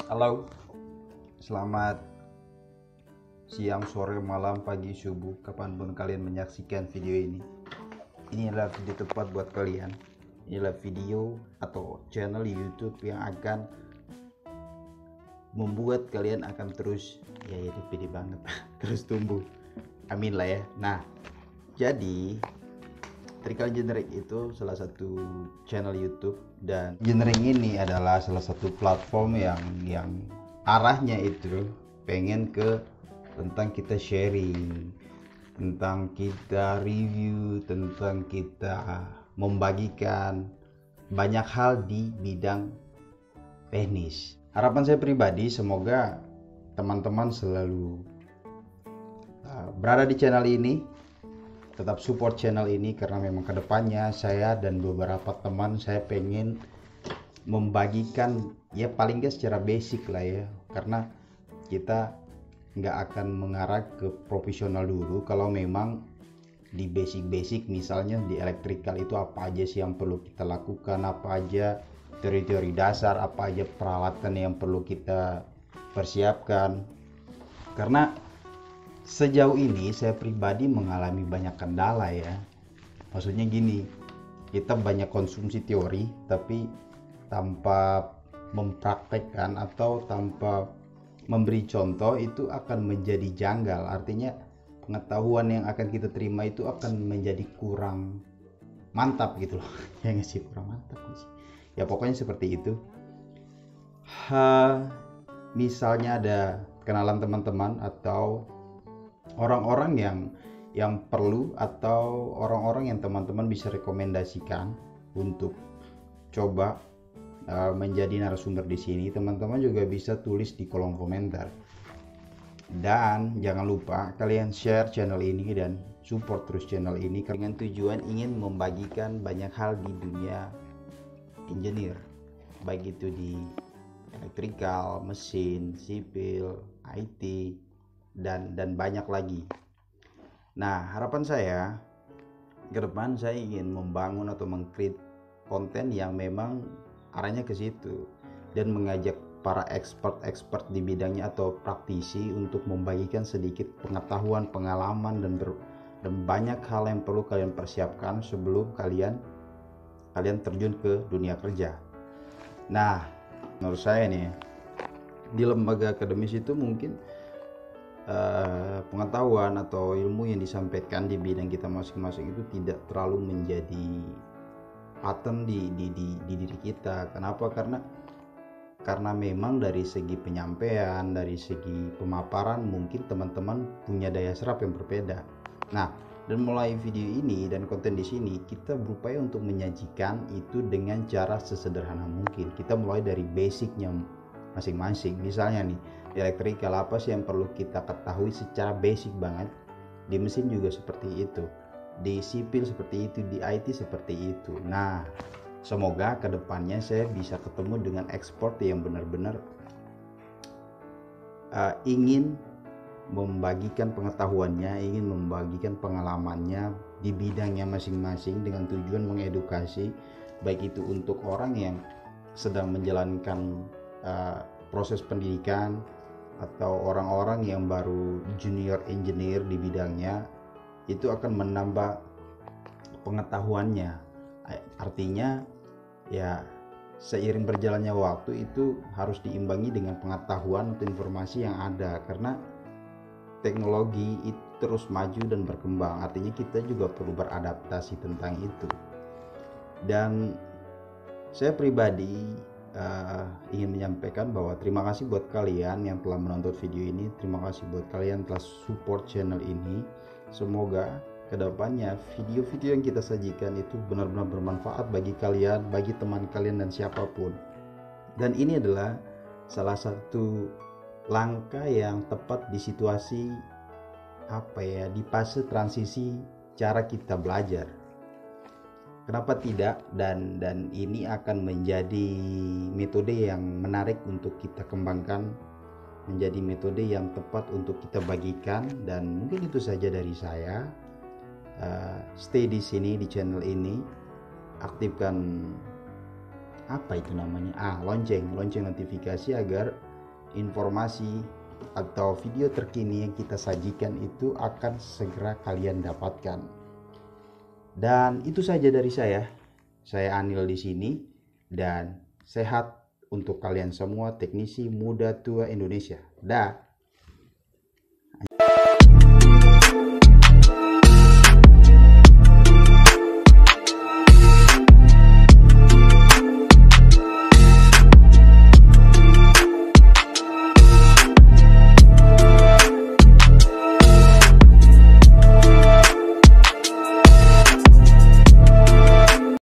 Halo, selamat siang, sore, malam, pagi, subuh, kapanpun kalian menyaksikan video ini. Ini adalah video tepat buat kalian. Ini adalah video atau channel YouTube yang akan membuat kalian akan terus, ya itu pede banget, terus tumbuh. Amin lah ya. Nah, jadi Trickle Generic itu salah satu channel YouTube, dan Generic ini adalah salah satu platform yang arahnya itu pengen ke tentang kita sharing, tentang kita review, tentang kita membagikan banyak hal di bidang teknis. Harapan saya pribadi semoga teman-teman selalu berada di channel ini, tetap support channel ini, karena memang kedepannya saya dan beberapa teman saya pengen membagikan ya paling nggak secara basic lah ya, karena kita nggak akan mengarah ke profesional dulu. Kalau memang di basic misalnya di elektrikal itu apa aja sih yang perlu kita lakukan, apa aja teori-teori dasar, apa aja peralatan yang perlu kita persiapkan. Karena sejauh ini saya pribadi mengalami banyak kendala ya. Maksudnya gini, kita banyak konsumsi teori tapi tanpa mempraktekkan atau tanpa memberi contoh itu akan menjadi janggal. Artinya pengetahuan yang akan kita terima itu akan menjadi kurang mantap gitu loh. Ya nggak sih, kurang mantap sih. Ya pokoknya seperti itu. Misalnya ada kenalan teman-teman atau orang-orang yang perlu, atau orang-orang yang teman-teman bisa rekomendasikan untuk coba menjadi narasumber di sini, teman-teman juga bisa tulis di kolom komentar. Dan jangan lupa kalian share channel ini dan support terus channel ini dengan tujuan ingin membagikan banyak hal di dunia engineer, baik itu di elektrikal, mesin, sipil, IT, dan banyak lagi. Nah, harapan saya ke depan saya ingin membangun atau mengcreate konten yang memang arahnya ke situ, dan mengajak para expert di bidangnya atau praktisi untuk membagikan sedikit pengetahuan, pengalaman, dan banyak hal yang perlu kalian persiapkan sebelum kalian terjun ke dunia kerja. Nah, menurut saya nih, di lembaga akademis itu mungkin pengetahuan atau ilmu yang disampaikan di bidang kita masing-masing itu tidak terlalu menjadi paten di diri kita. Kenapa? Karena memang dari segi penyampaian, dari segi pemaparan mungkin teman-teman punya daya serap yang berbeda. Nah, dan mulai video ini dan konten di sini kita berupaya untuk menyajikan itu dengan cara sesederhana mungkin. Kita mulai dari basicnya masing-masing. Misalnya nih, di elektrikal apa sih yang perlu kita ketahui secara basic banget, di mesin juga seperti itu, di sipil seperti itu, di IT seperti itu. Nah, semoga kedepannya saya bisa ketemu dengan expert yang benar-benar ingin membagikan pengetahuannya, ingin membagikan pengalamannya di bidangnya masing-masing dengan tujuan mengedukasi, baik itu untuk orang yang sedang menjalankan proses pendidikan atau orang-orang yang baru junior engineer di bidangnya, itu akan menambah pengetahuannya. Artinya ya seiring berjalannya waktu itu harus diimbangi dengan pengetahuan atau informasi yang ada, karena teknologi itu terus maju dan berkembang. Artinya kita juga perlu beradaptasi tentang itu. Dan saya pribadi ingin menyampaikan bahwa terima kasih buat kalian yang telah menonton video ini. Terima kasih buat kalian telah support channel ini. Semoga kedepannya video-video yang kita sajikan itu benar-benar bermanfaat bagi kalian, bagi teman kalian, dan siapapun. Dan ini adalah salah satu langkah yang tepat di situasi di fase transisi cara kita belajar. Kenapa tidak? Dan ini akan menjadi metode yang menarik untuk kita kembangkan, menjadi metode yang tepat untuk kita bagikan. Dan mungkin itu saja dari saya. Stay di sini di channel ini, aktifkan lonceng notifikasi agar informasi atau video terkini yang kita sajikan itu akan segera kalian dapatkan. Dan itu saja dari saya. Saya Anil di sini, dan sehat untuk kalian semua teknisi muda tua Indonesia. Dah.